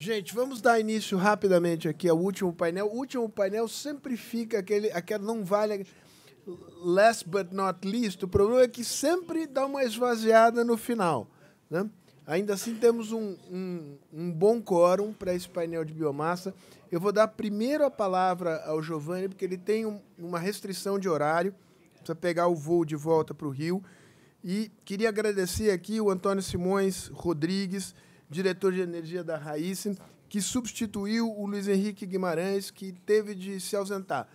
Gente, vamos dar início rapidamente aqui ao último painel. O último painel sempre fica aquele não vale last but not least. O problema é que sempre dá uma esvaziada no final, né? Ainda assim, temos um bom quórum para esse painel de biomassa. Eu vou dar primeiro a palavra ao Giovanni, porque ele tem uma restrição de horário, precisa pegar o voo de volta para o Rio. E queria agradecer aqui o Antônio Simões Rodrigues, diretor de energia da Raíssen, que substituiu o Luiz Henrique Guimarães, que teve de se ausentar.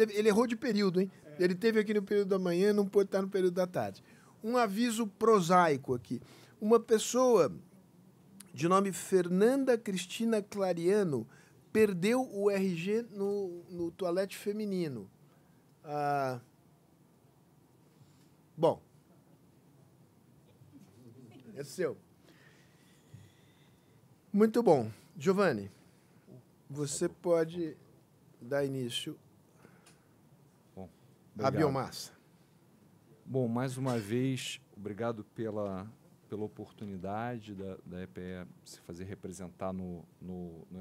Ele errou de período, hein? Ele esteve aqui no período da manhã, não pôde estar no período da tarde. Um aviso prosaico aqui. Uma pessoa de nome Fernanda Cristina Clariano perdeu o RG no toalete feminino. Bom, é seu. Muito bom. Giovanni, você pode dar início à biomassa. Bom, mais uma vez, obrigado pela oportunidade da EPE se fazer representar no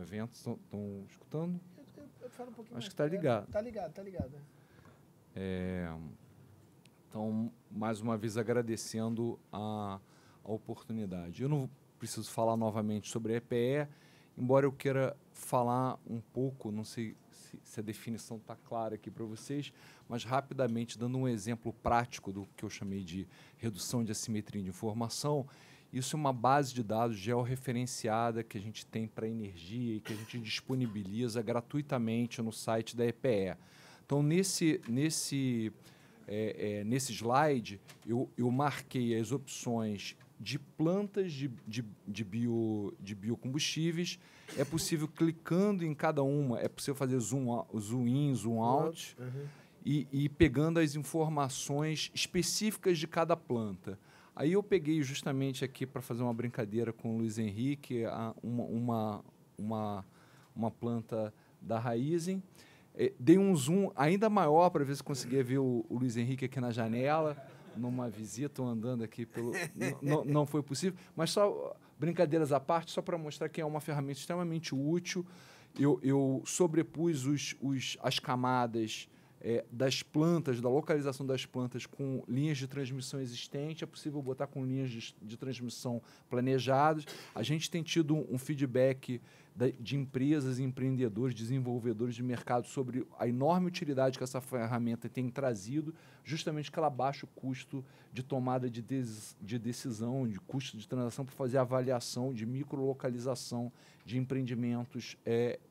evento. Estão escutando? Eu falo um pouquinho. Acho que está ligado. Está ligado, está ligado. Então, mais uma vez, agradecendo a oportunidade. Eu não preciso falar novamente sobre a EPE, embora eu queira falar um pouco, não sei se a definição está clara aqui para vocês, mas rapidamente, dando um exemplo prático do que eu chamei de redução de assimetria de informação. Isso é uma base de dados georreferenciada que a gente tem para energia e que a gente disponibiliza gratuitamente no site da EPE. Então, nesse slide, eu marquei as opções de plantas de biocombustíveis. É possível, clicando em cada uma, é possível fazer zoom in, zoom out, e pegando as informações específicas de cada planta. Aí eu peguei justamente aqui para fazer uma brincadeira com o Luiz Henrique, uma planta da Raíssen. Dei um zoom ainda maior para ver se conseguia ver o Luiz Henrique aqui na janela, numa visita ou andando aqui pelo... não foi possível, mas só brincadeiras à parte, só para mostrar que é uma ferramenta extremamente útil. Eu sobrepus as camadas das plantas, da localização das plantas com linhas de transmissão existentes. É possível botar com linhas de transmissão planejadas. A gente tem tido um feedback de empresas, empreendedores, desenvolvedores de mercado sobre a enorme utilidade que essa ferramenta tem trazido, justamente que ela baixa o custo de tomada de decisão, de custo de transação, para fazer avaliação de microlocalização de empreendimentos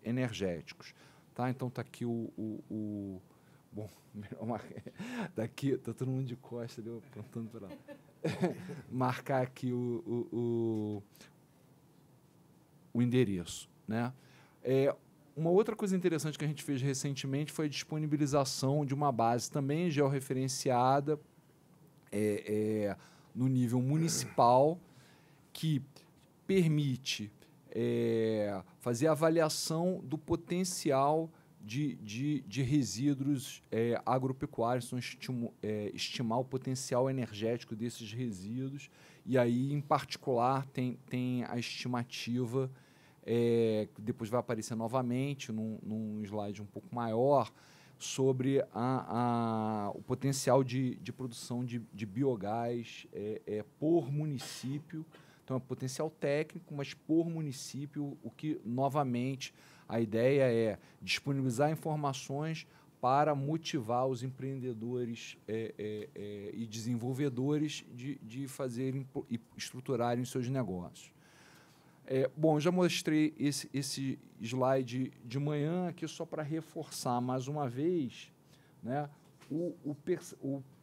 energéticos. Tá? Então, está aqui bom, daqui está todo mundo de costas, eu apontando para lá. Marcar aqui o endereço, né? Uma outra coisa interessante que a gente fez recentemente foi a disponibilização de uma base também georreferenciada no nível municipal, que permite fazer a avaliação do potencial de resíduos agropecuários, então estimar o potencial energético desses resíduos, e aí, em particular, tem a estimativa, que depois vai aparecer novamente num slide um pouco maior, sobre o potencial de produção de biogás por município. Então, é um potencial técnico, mas por município, o que, novamente, a ideia é disponibilizar informações para motivar os empreendedores e desenvolvedores de fazerem e estruturarem seus negócios. Bom, já mostrei esse slide de manhã aqui só para reforçar mais uma vez, né,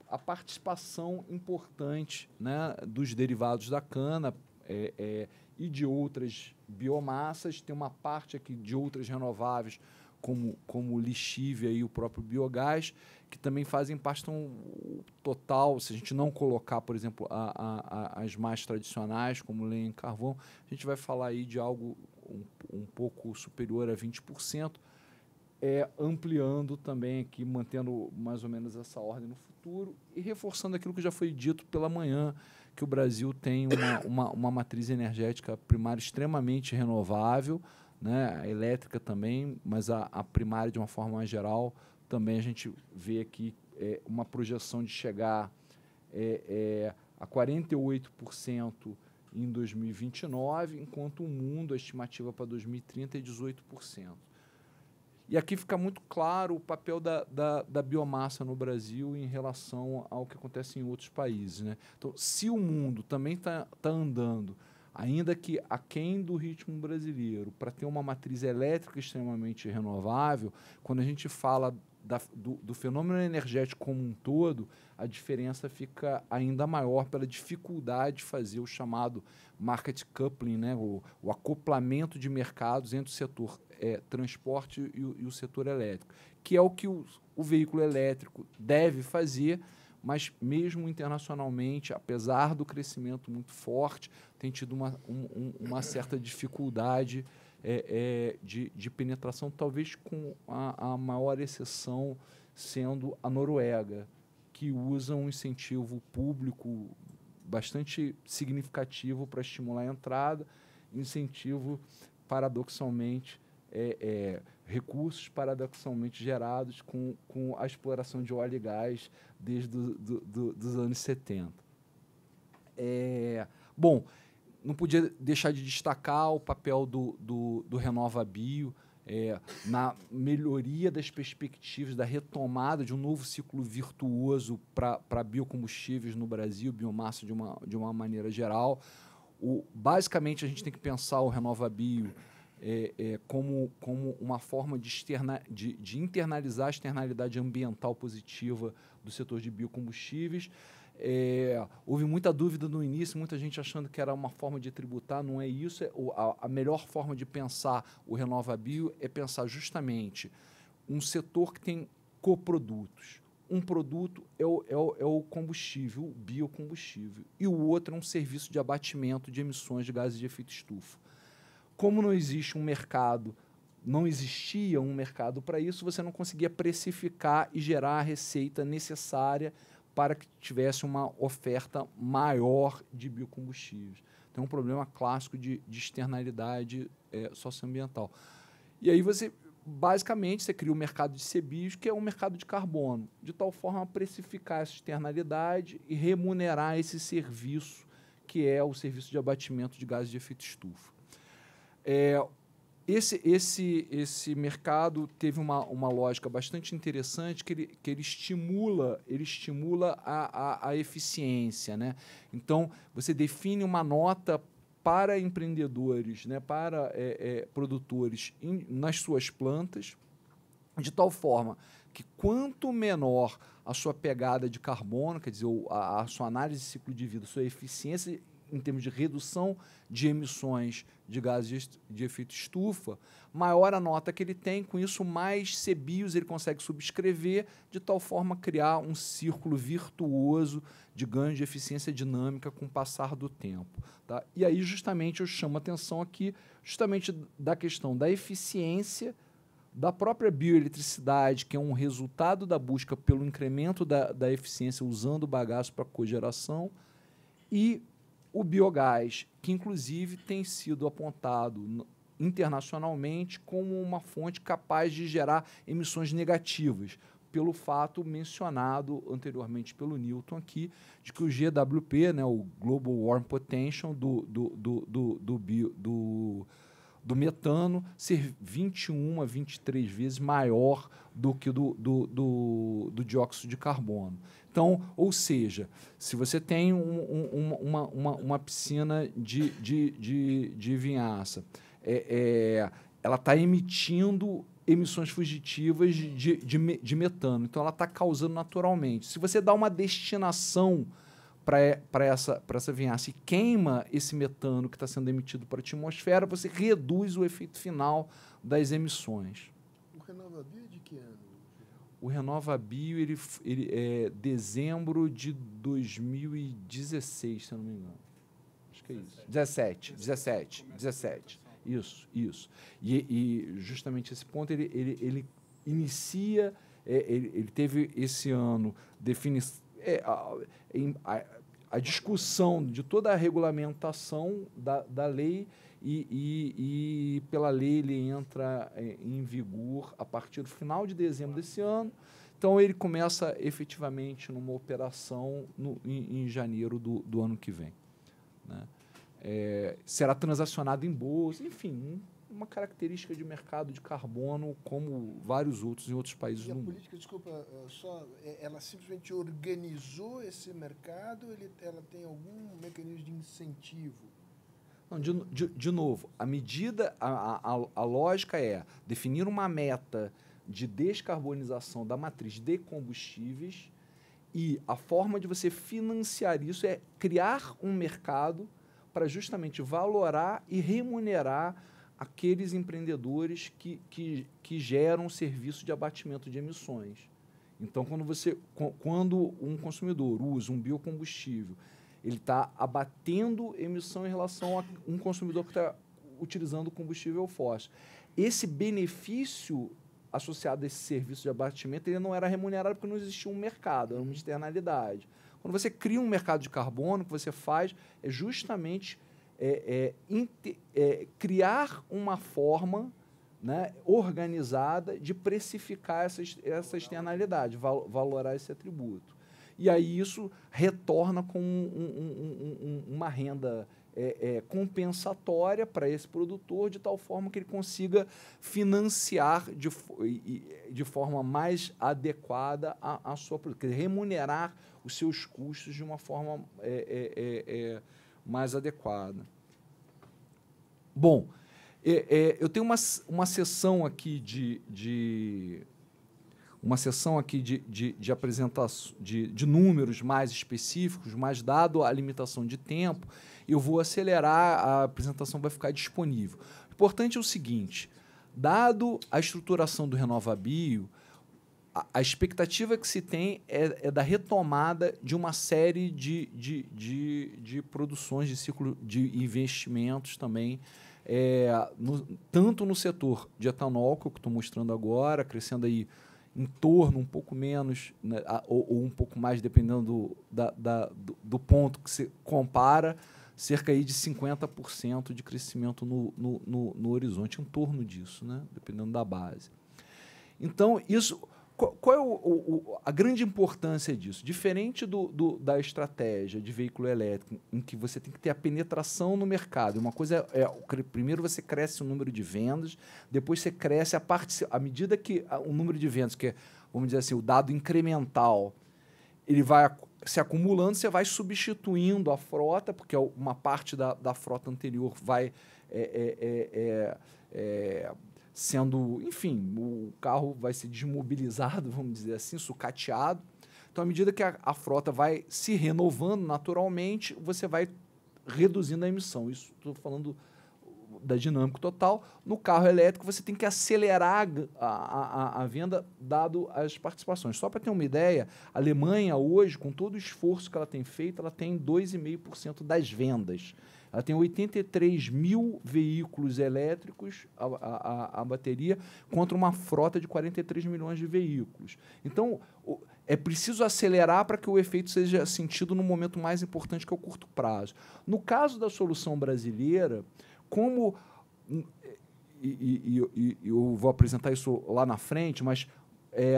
a participação importante, né, dos derivados da cana e de outras biomassas. Tem uma parte aqui de outras renováveis, como lixívia e o próprio biogás, que também fazem parte total. Se a gente não colocar, por exemplo, as mais tradicionais, como lenha e carvão, a gente vai falar aí de algo um pouco superior a 20%, ampliando também aqui, mantendo mais ou menos essa ordem no futuro e reforçando aquilo que já foi dito pela manhã, que o Brasil tem uma matriz energética primária extremamente renovável, né? A elétrica também, mas a primária, de uma forma mais geral, também a gente vê aqui uma projeção de chegar a 48% em 2029, enquanto o mundo, a estimativa para 2030 é 18%. E aqui fica muito claro o papel da biomassa no Brasil em relação ao que acontece em outros países, né? Então, se o mundo também está andando, ainda que aquém do ritmo brasileiro, para ter uma matriz elétrica extremamente renovável, quando a gente fala do fenômeno energético como um todo, a diferença fica ainda maior pela dificuldade de fazer o chamado market coupling, né? O acoplamento de mercados entre o setor transporte e o setor elétrico, que é o que o veículo elétrico deve fazer, mas mesmo internacionalmente, apesar do crescimento muito forte, tem tido uma certa dificuldade de penetração, talvez com a maior exceção sendo a Noruega, que usa um incentivo público bastante significativo para estimular a entrada, incentivo, paradoxalmente, recursos paradoxalmente gerados com a exploração de óleo e gás desde dos anos 70. Bom, não podia deixar de destacar o papel do RenovaBio na melhoria das perspectivas, da retomada de um novo ciclo virtuoso para biocombustíveis no Brasil, biomassa de uma maneira geral. Basicamente, a gente tem que pensar o RenovaBio como uma forma de internalizar a externalidade ambiental positiva do setor de biocombustíveis. Houve muita dúvida no início, muita gente achando que era uma forma de tributar, não é isso. A melhor forma de pensar o RenovaBio é pensar justamente um setor que tem coprodutos. Um produto é o combustível, o biocombustível, e o outro é um serviço de abatimento de emissões de gases de efeito estufa. Como não existe um mercado, não existia um mercado para isso, você não conseguia precificar e gerar a receita necessária para que tivesse uma oferta maior de biocombustíveis. Então, é um problema clássico de externalidade socioambiental. E aí basicamente, você cria o mercado de CBIOs, que é um mercado de carbono, de tal forma a precificar essa externalidade e remunerar esse serviço, que é o serviço de abatimento de gases de efeito estufa. Esse mercado teve uma lógica bastante interessante, que ele estimula a eficiência, né? Então, você define uma nota para empreendedores, né, para produtores nas suas plantas, de tal forma que quanto menor a sua pegada de carbono, quer dizer, a sua análise de ciclo de vida, sua eficiência em termos de redução de emissões de gases de efeito estufa, maior a nota que ele tem, com isso mais CBIOs ele consegue subscrever, de tal forma criar um círculo virtuoso de ganho de eficiência dinâmica com o passar do tempo. Tá? E aí justamente eu chamo a atenção aqui justamente da questão da eficiência da própria bioeletricidade, que é um resultado da busca pelo incremento da eficiência usando o bagaço para cogeração, e o biogás, que inclusive tem sido apontado internacionalmente como uma fonte capaz de gerar emissões negativas, pelo fato mencionado anteriormente pelo Newton aqui, de que o GWP, né, o Global Warm Potential do metano, ser 21 a 23 vezes maior do que do dióxido de carbono. Então, ou seja, se você tem uma piscina de vinhaça, ela está emitindo emissões fugitivas de metano. Então, ela está causando naturalmente. Se você dá uma destinação para essa vinhaça e queima esse metano que está sendo emitido para a atmosfera, você reduz o efeito final das emissões. O RenovaBio é de que ano? O RenovaBio ele é dezembro de 2016, se eu não me engano. Acho que é isso. 17. Isso. E justamente esse ponto, ele inicia, ele teve esse ano a discussão de toda a regulamentação da lei e pela lei ele entra em vigor a partir do final de dezembro desse ano. Então, ele começa efetivamente numa operação em janeiro do ano que vem. Né? Será transacionado em bolsa, enfim, uma característica de mercado de carbono como vários outros em outros países do mundo. E a política, desculpa, ela simplesmente organizou esse mercado, ela tem algum mecanismo de incentivo? Não, de novo, a lógica é definir uma meta de descarbonização da matriz de combustíveis e a forma de você financiar isso é criar um mercado para justamente valorar e remunerar aqueles empreendedores que geram serviço de abatimento de emissões. Então, quando um consumidor usa um biocombustível, ele está abatendo emissão em relação a um consumidor que está utilizando combustível fóssil. Esse benefício associado a esse serviço de abatimento, ele não era remunerado porque não existia um mercado, era uma externalidade. Quando você cria um mercado de carbono, o que você faz é justamente criar uma forma, né, organizada de precificar essa externalidade, valorar esse atributo. E aí isso retorna com uma renda compensatória para esse produtor, de tal forma que ele consiga financiar de forma mais adequada a sua produção, remunerar os seus custos de uma forma mais adequada. Bom, eu tenho uma sessão aqui de apresentação de números mais específicos, mas dado a limitação de tempo, eu vou acelerar, a apresentação vai ficar disponível. O importante é o seguinte, dado a estruturação do RenovaBio, a expectativa que se tem é da retomada de uma série de produções de ciclo de investimentos também, tanto no setor de etanol, que eu estou mostrando agora, crescendo aí em torno, um pouco menos, né, ou um pouco mais, dependendo do ponto que se compara, cerca aí de 50% de crescimento no horizonte, em torno disso, né, dependendo da base. Então, isso... Qual é a grande importância disso? Diferente da estratégia de veículo elétrico, em que você tem que ter a penetração no mercado. Uma coisa primeiro você cresce o número de vendas, depois você cresce à medida que o número de vendas, que é, vamos dizer assim, o dado incremental, ele vai se acumulando, você vai substituindo a frota, porque uma parte da frota anterior vai... sendo, enfim, o carro vai ser desmobilizado, vamos dizer assim, sucateado. Então, à medida que a frota vai se renovando naturalmente, você vai reduzindo a emissão. Isso estou falando da dinâmica total. No carro elétrico, você tem que acelerar a venda, dado as participações. Só para ter uma ideia, a Alemanha, hoje, com todo o esforço que ela tem feito, ela tem 2,5% das vendas. Ela tem 83 mil veículos elétricos, a bateria, contra uma frota de 43 milhões de veículos. Então, é preciso acelerar para que o efeito seja sentido no momento mais importante, que é o curto prazo. No caso da solução brasileira, como... eu vou apresentar isso lá na frente, mas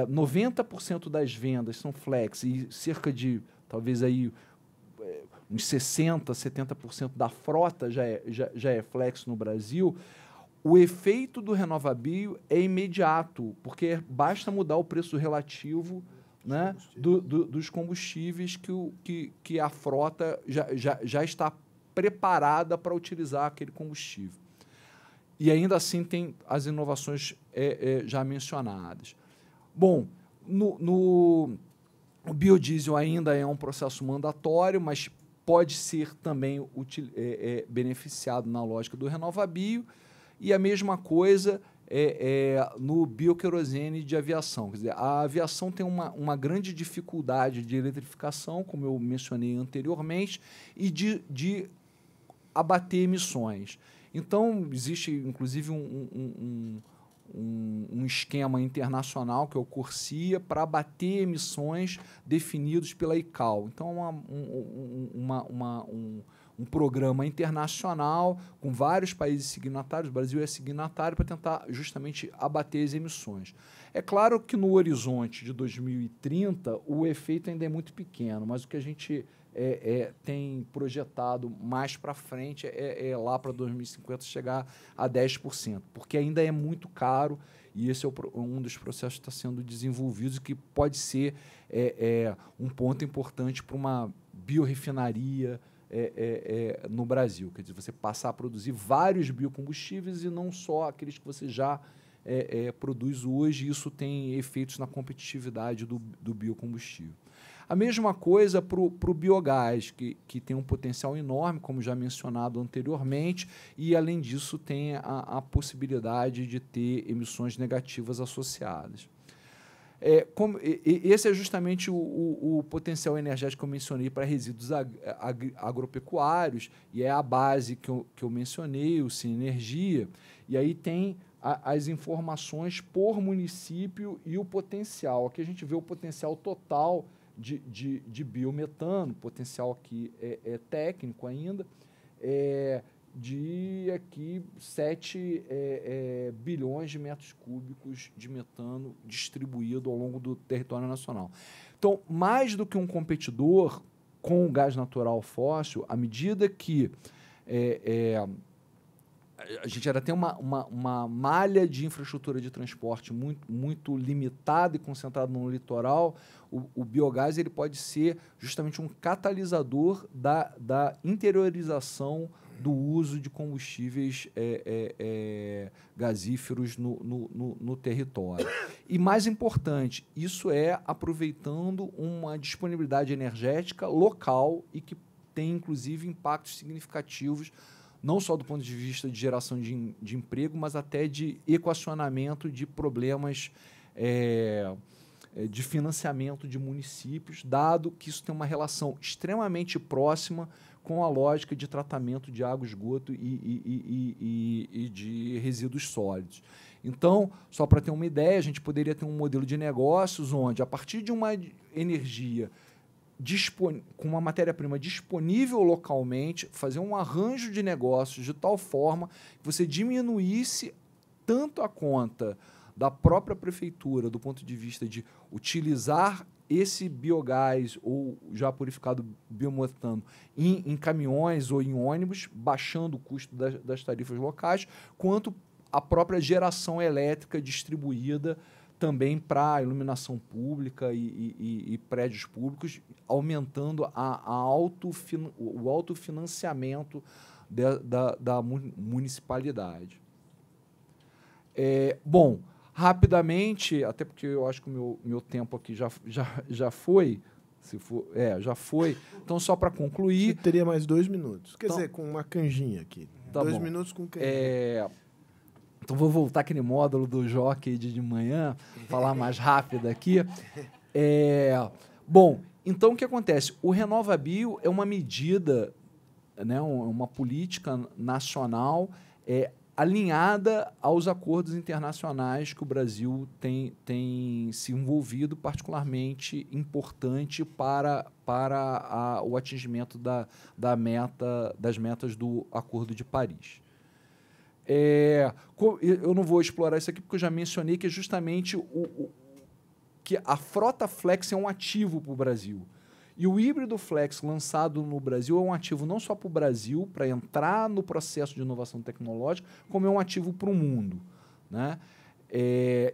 90% das vendas são flex e cerca de, talvez, aí... uns 60%, 70% da frota já é flex no Brasil, o efeito do RenovaBio é imediato, porque basta mudar o preço relativo, né, dos combustíveis que a frota já está preparada para utilizar aquele combustível. E ainda assim tem as inovações já mencionadas. Bom, o biodiesel ainda é um processo mandatório, mas pode ser também beneficiado na lógica do RenovaBio, e a mesma coisa no bioquerosene de aviação. Quer dizer, a aviação tem uma grande dificuldade de eletrificação, como eu mencionei anteriormente, e de abater emissões. Então, existe, inclusive, um esquema internacional, que é o CORSIA, para abater emissões definidos pela ICAO. Então, um programa internacional com vários países signatários, o Brasil é signatário, para tentar justamente abater as emissões. É claro que no horizonte de 2030 o efeito ainda é muito pequeno, mas o que a gente tem projetado mais para frente é lá para 2050 chegar a 10%, porque ainda é muito caro e esse é um dos processos que está sendo desenvolvido e que pode ser um ponto importante para uma biorefinaria no Brasil. Quer dizer, você passar a produzir vários biocombustíveis e não só aqueles que você já produz hoje, e isso tem efeitos na competitividade do biocombustível. A mesma coisa para o biogás, que tem um potencial enorme, como já mencionado anteriormente, e, além disso, tem a possibilidade de ter emissões negativas associadas. Esse é justamente o potencial energético que eu mencionei para resíduos agropecuários, e é a base que eu mencionei, o Sinergia, e aí tem as informações por município e o potencial. Aqui a gente vê o potencial total de biometano, potencial aqui é técnico ainda, de aqui 7 bilhões de metros cúbicos de metano distribuído ao longo do território nacional. Então, mais do que um competidor com o gás natural fóssil, à medida que a gente ainda tem uma malha de infraestrutura de transporte muito limitada e concentrada no litoral, o biogás ele pode ser justamente um catalisador da interiorização do uso de combustíveis gasíferos no território. E, mais importante, isso é aproveitando uma disponibilidade energética local e que tem, inclusive, impactos significativos não só do ponto de vista de geração de emprego, mas até de equacionamento de problemas de financiamento de municípios, dado que isso tem uma relação extremamente próxima com a lógica de tratamento de água, esgoto e de resíduos sólidos. Então, só para ter uma ideia, a gente poderia ter um modelo de negócios onde, a partir de uma energia com uma matéria-prima disponível localmente, fazer um arranjo de negócios de tal forma que você diminuísse tanto a conta da própria prefeitura, do ponto de vista de utilizar esse biogás ou já purificado biometano em caminhões ou em ônibus, baixando o custo das tarifas locais, quanto a própria geração elétrica distribuída também para iluminação pública e prédios públicos, aumentando o autofinanciamento da municipalidade. Bom, rapidamente, até porque eu acho que o meu tempo aqui já foi, já foi. Então, só para concluir... Você teria mais 2 minutos. Quer dizer, com uma canjinha aqui. Tá 2 bom. minutos com canjinha. Então, vou voltar aquele módulo do Jockey de manhã, falar mais rápido aqui. Bom, então o que acontece? O RenovaBio é uma medida, né, uma política nacional alinhada aos acordos internacionais que o Brasil tem se envolvido, particularmente importante para o atingimento das metas do Acordo de Paris. Eu não vou explorar isso aqui porque eu já mencionei que é justamente que a frota flex é um ativo para o Brasil. E o híbrido flex lançado no Brasil é um ativo não só para o Brasil, para entrar no processo de inovação tecnológica, como é um ativo para o mundo, né?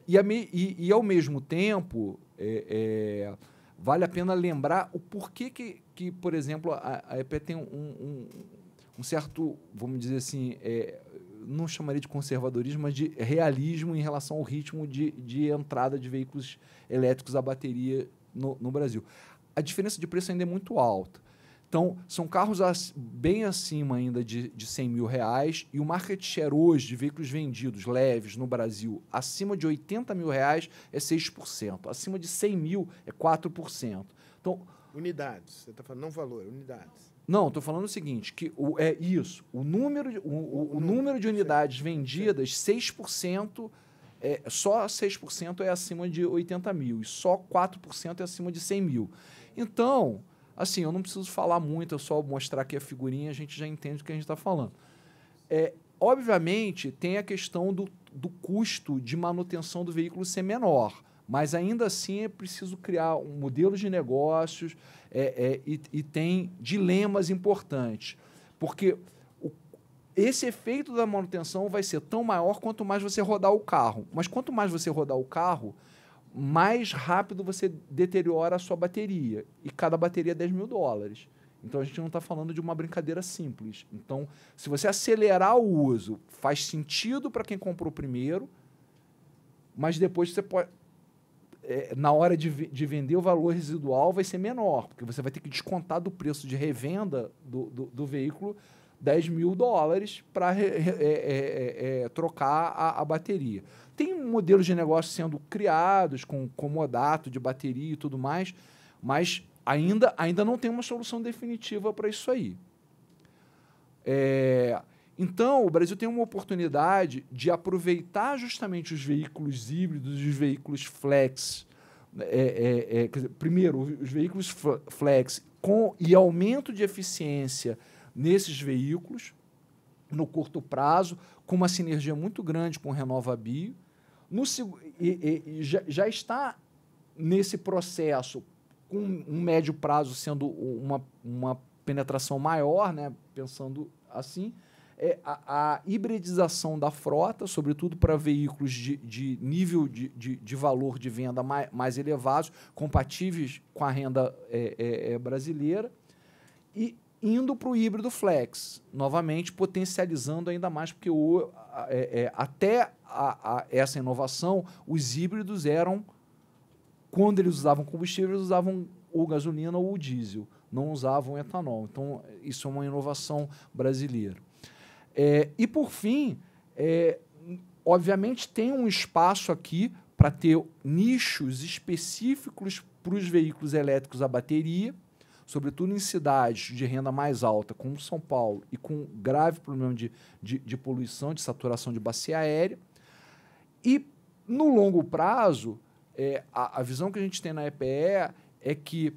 E ao mesmo tempo, vale a pena lembrar o porquê que por exemplo, a EPE tem um certo, vamos dizer assim, não chamaria de conservadorismo, mas de realismo em relação ao ritmo de entrada de veículos elétricos a bateria no Brasil. A diferença de preço ainda é muito alta. Então, são carros bem acima ainda de R$100 mil, e o market share hoje de veículos vendidos leves no Brasil acima de R$80 mil é 6%, acima de 100 mil é 4%. Então, unidades, você está falando, não valor, unidades. Não, estou falando o seguinte, que o número de unidades vendidas, 6% só 6% é acima de 80 mil e só 4% é acima de 100 mil. Então, assim, eu não preciso falar muito, é só mostrar aqui a figurinha, a gente já entende o que a gente está falando. Obviamente, tem a questão do custo de manutenção do veículo ser menor, mas ainda assim é preciso criar um modelo de negócios e tem dilemas importantes, porque esse efeito da manutenção vai ser tão maior quanto mais você rodar o carro. Mas quanto mais você rodar o carro, mais rápido você deteriora a sua bateria. E cada bateria é $10.000. Então, a gente não está falando de uma brincadeira simples. Então, se você acelerar o uso, faz sentido para quem comprou primeiro, mas depois você pode... na hora de vender, o valor residual vai ser menor, porque você vai ter que descontar do preço de revenda do veículo $10.000 para trocar a bateria. Tem modelos de negócio sendo criados com comodato de bateria e tudo mais, mas ainda não tem uma solução definitiva para isso aí. Então, o Brasil tem uma oportunidade de aproveitar justamente os veículos híbridos e os veículos flex. Quer dizer, primeiro, os veículos flex e aumento de eficiência nesses veículos, no curto prazo, com uma sinergia muito grande com o RenovaBio. Já está nesse processo, com um médio prazo sendo uma penetração maior, né, pensando assim, a hibridização da frota, sobretudo para veículos de nível de valor de venda mais elevados, compatíveis com a renda brasileira, e indo para o híbrido flex, novamente potencializando ainda mais, porque até essa inovação, os híbridos eram, quando eles usavam combustível, eles usavam ou gasolina ou diesel, não usavam etanol. Então, isso é uma inovação brasileira. E, por fim, obviamente, tem um espaço aqui para ter nichos específicos para os veículos elétricos a bateria, sobretudo em cidades de renda mais alta, como São Paulo, e com grave problema de poluição, de saturação de bacia aérea. E, no longo prazo, a visão que a gente tem na EPE é que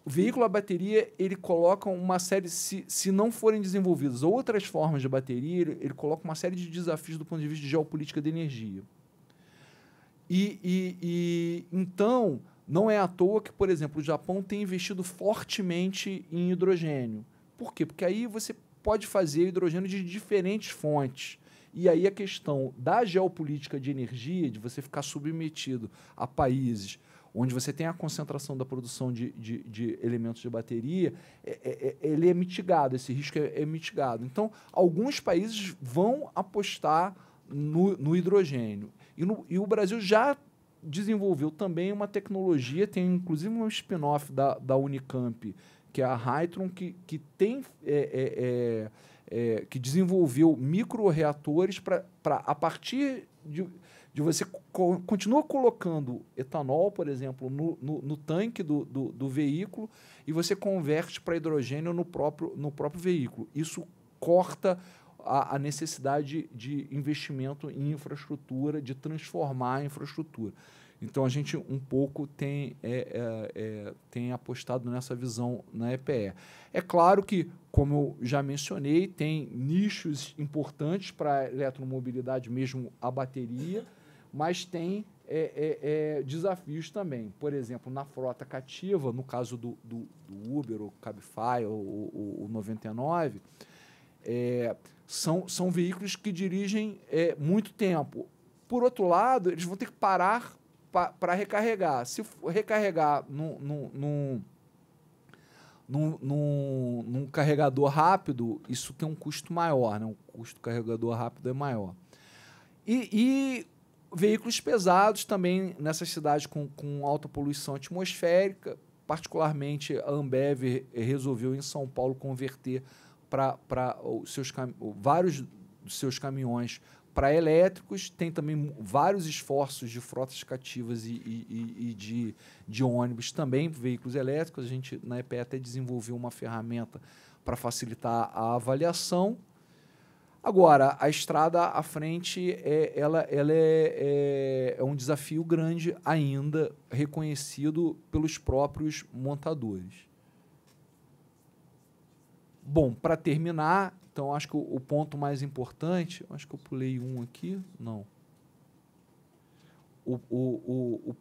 o veículo a bateria, ele coloca uma série, se não forem desenvolvidas outras formas de bateria, ele coloca uma série de desafios do ponto de vista de geopolítica de energia. Então, não é à toa que, por exemplo, o Japão tem investido fortemente em hidrogênio. Por quê? Porque aí você pode fazer hidrogênio de diferentes fontes. E aí a questão da geopolítica de energia, de você ficar submetido a países onde você tem a concentração da produção de elementos de bateria, ele é mitigado, esse risco é mitigado. Então, alguns países vão apostar no hidrogênio. E o Brasil já desenvolveu também uma tecnologia, tem inclusive um spin-off da Unicamp, que é a Hytron, que desenvolveu microreatores para a partir de você continua colocando etanol, por exemplo, no tanque do veículo e você converte para hidrogênio no próprio veículo. Isso corta a necessidade de investimento em infraestrutura, de transformar a infraestrutura. Então, a gente um pouco tem apostado nessa visão na EPE. É claro que, como eu já mencionei, tem nichos importantes para a eletromobilidade, mesmo a bateria, mas tem desafios também. Por exemplo, na frota cativa, no caso do Uber, o Cabify, o 99, são veículos que dirigem muito tempo. Por outro lado, eles vão ter que parar para recarregar. Se for recarregar num carregador rápido, isso tem um custo maior, né? O custo do carregador rápido é maior. E veículos pesados também nessas cidades com alta poluição atmosférica, particularmente a Ambev resolveu em São Paulo converter para vários dos seus caminhões para elétricos. Tem também vários esforços de frotas cativas e de ônibus também, veículos elétricos. A gente, na EPE, até desenvolveu uma ferramenta para facilitar a avaliação. Agora, a estrada à frente ela é um desafio grande ainda, reconhecido pelos próprios montadores. Bom, para terminar, então acho que o ponto mais importante, acho que eu pulei um aqui, não. O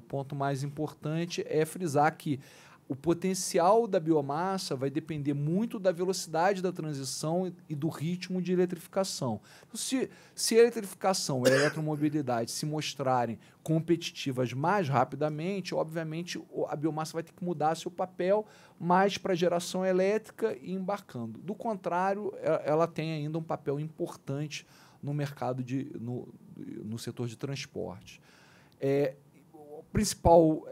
ponto mais importante é frisar que o potencial da biomassa vai depender muito da velocidade da transição e do ritmo de eletrificação. Se a eletrificação e a eletromobilidade se mostrarem competitivas mais rapidamente, obviamente a biomassa vai ter que mudar seu papel mais para a geração elétrica e embarcando. Do contrário, ela tem ainda um papel importante no mercado, no setor de transporte. Principal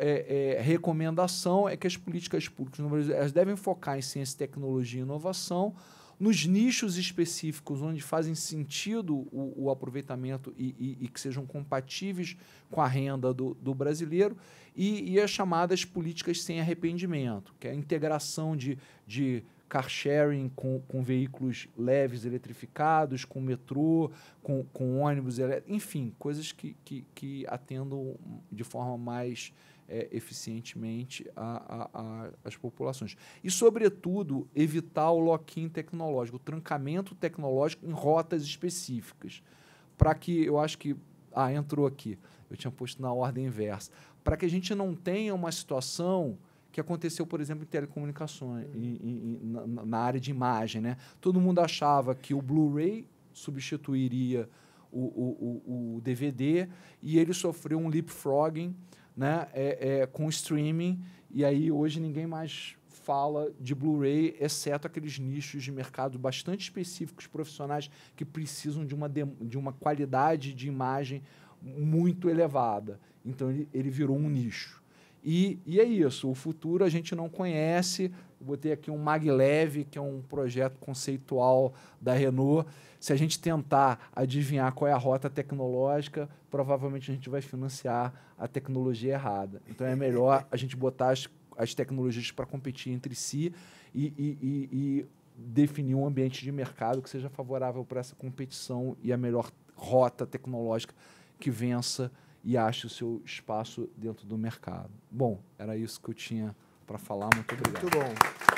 recomendação é que as políticas públicas no Brasil elas devem focar em ciência, tecnologia e inovação, nos nichos específicos onde fazem sentido o aproveitamento e que sejam compatíveis com a renda do brasileiro, e as chamadas políticas sem arrependimento, que é a integração de car sharing com veículos leves eletrificados, com metrô, com ônibus elétricos, enfim, coisas que atendam de forma mais eficientemente as populações. E, sobretudo, evitar o lock-in tecnológico, o trancamento tecnológico em rotas específicas, para que, eu acho que... entrou aqui, eu tinha posto na ordem inversa, para que a gente não tenha uma situação que aconteceu, por exemplo, em telecomunicações, na área de imagem, né? Todo mundo achava que o Blu-ray substituiria o DVD e ele sofreu um leapfrogging, né? Com streaming, e aí hoje ninguém mais fala de Blu-ray, exceto aqueles nichos de mercado bastante específicos, profissionais, que precisam de uma qualidade de imagem muito elevada. Então, ele virou um nicho. E é isso, o futuro a gente não conhece. Eu botei aqui um maglev, que é um projeto conceitual da Renault. Se a gente tentar adivinhar qual é a rota tecnológica, provavelmente a gente vai financiar a tecnologia errada. Então é melhor a gente botar as tecnologias para competir entre si e definir um ambiente de mercado que seja favorável para essa competição e a melhor rota tecnológica que vença e ache o seu espaço dentro do mercado. Bom, era isso que eu tinha para falar. Muito obrigado. Muito bom.